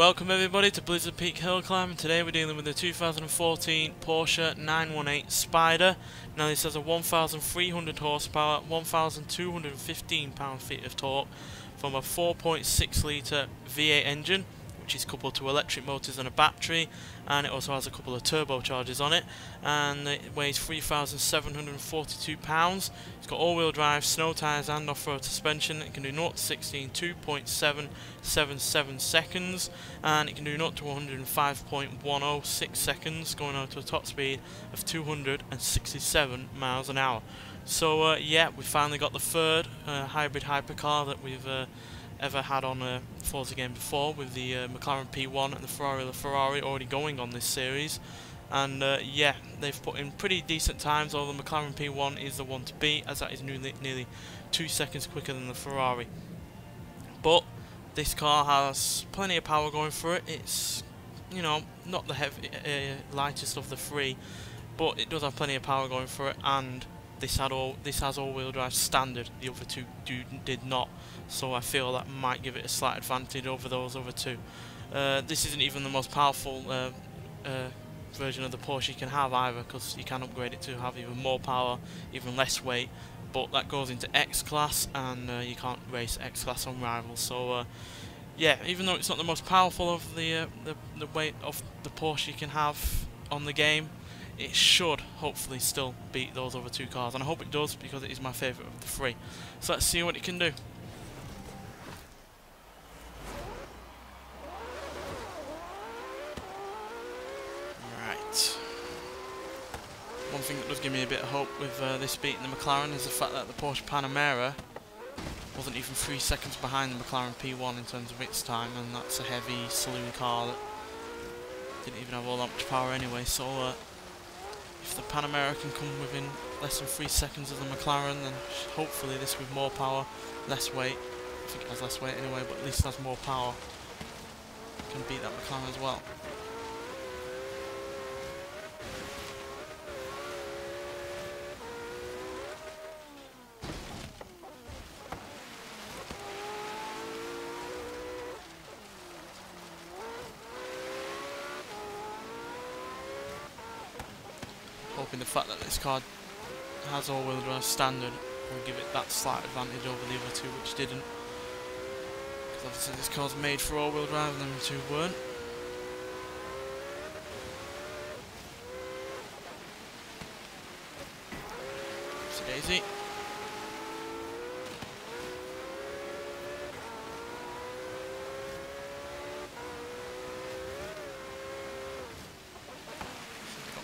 Welcome everybody to Blizzard Peak Hill Climb. Today we're dealing with the 2014 Porsche 918 Spyder. Now this has a 1,300 horsepower, 1,215 pound-feet of torque from a 4.6 litre V8 engine, which is coupled to electric motors and a battery, and it also has a couple of turbochargers on it, and it weighs 3,742 pounds. It's got all-wheel drive, snow tyres and off-road suspension. It can do 0 to 60 in 2.777 seconds, and it can do 0 to 105.106 seconds, going on to a top speed of 267 miles an hour. So yeah, we finally got the third hybrid hypercar that we've ever had on a Forza game before, with the McLaren P1 and the Ferrari LaFerrari already going on this series. And yeah, they've put in pretty decent times, although the McLaren P1 is the one to beat, as that is nearly 2 seconds quicker than the Ferrari. But this car has plenty of power going for it. It's, you know, not the lightest of the three, but it does have plenty of power going for it, and this has all-wheel drive standard. The other two did not, so I feel that might give it a slight advantage over those other two. This isn't even the most powerful version of the Porsche you can have either, because you can upgrade it to have even more power, even less weight, but that goes into X-Class, and you can't race X-Class on rivals. So yeah, even though it's not the most powerful of the weight of the Porsche you can have on the game, it should hopefully still beat those other two cars, and I hope it does, because it is my favourite of the three. So let's see what it can do. Right. One thing that does give me a bit of hope with this beating the McLaren is the fact that the Porsche Panamera wasn't even 3 seconds behind the McLaren P1 in terms of its time, and that's a heavy saloon car that didn't even have all that much power anyway. So if the Panamera can come within less than 3 seconds of the McLaren, then hopefully this with more power, less weight, I think it has less weight anyway, but at least it has more power, can beat that McLaren as well. Hoping the fact that this car has all-wheel drive standard will give it that slight advantage over the other two, which didn't. Because obviously this car's made for all-wheel drive and the two weren't. Oopsie daisy.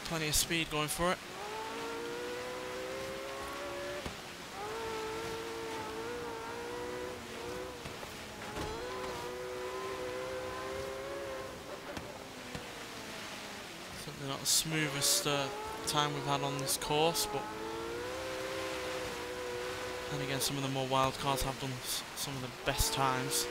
Plenty of speed going for it. Certainly not the smoothest time we've had on this course, but then again, some of the more wild cars have done some of the best times.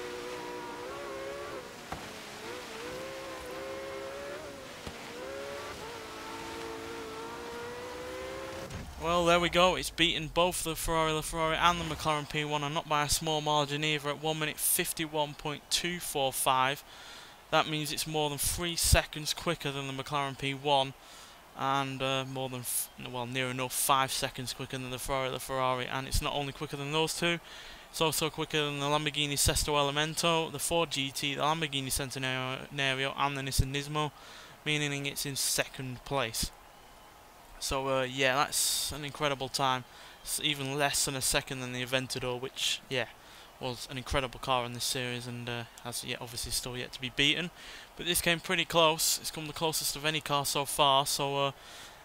Well, there we go. It's beaten both the Ferrari LaFerrari and the McLaren P1, and not by a small margin either, at 1 minute 51.245. That means it's more than 3 seconds quicker than the McLaren P1, and more than, well, near enough 5 seconds quicker than the Ferrari LaFerrari. And it's not only quicker than those two, it's also quicker than the Lamborghini Sesto Elemento, the Ford GT, the Lamborghini Centenario and the Nissan NISMO, meaning it's in second place. So yeah, that's an incredible time. It's even less than a second than the Aventador, which, yeah, was an incredible car in this series, and has obviously still yet to be beaten. But this came pretty close. It's come the closest of any car so far. So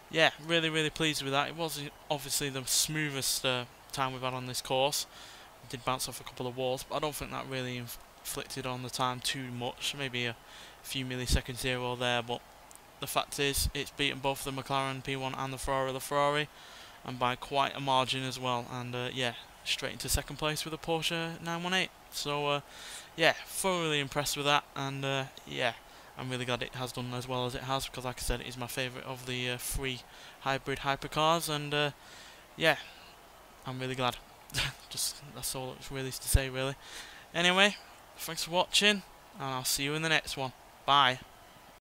yeah, really pleased with that. It was obviously the smoothest time we've had on this course. It did bounce off a couple of walls, but I don't think that really inflicted on the time too much. Maybe a few milliseconds here or there, but the fact is, it's beaten both the McLaren P1 and the Ferrari LaFerrari, and by quite a margin as well. And yeah, straight into second place with the Porsche 918. So yeah, thoroughly impressed with that, and yeah, I'm really glad it has done as well as it has, because like I said, it is my favourite of the three hybrid hypercars, and yeah, I'm really glad. Just that's all it's really to say, really. Anyway, thanks for watching. and I'll see you in the next one. Bye.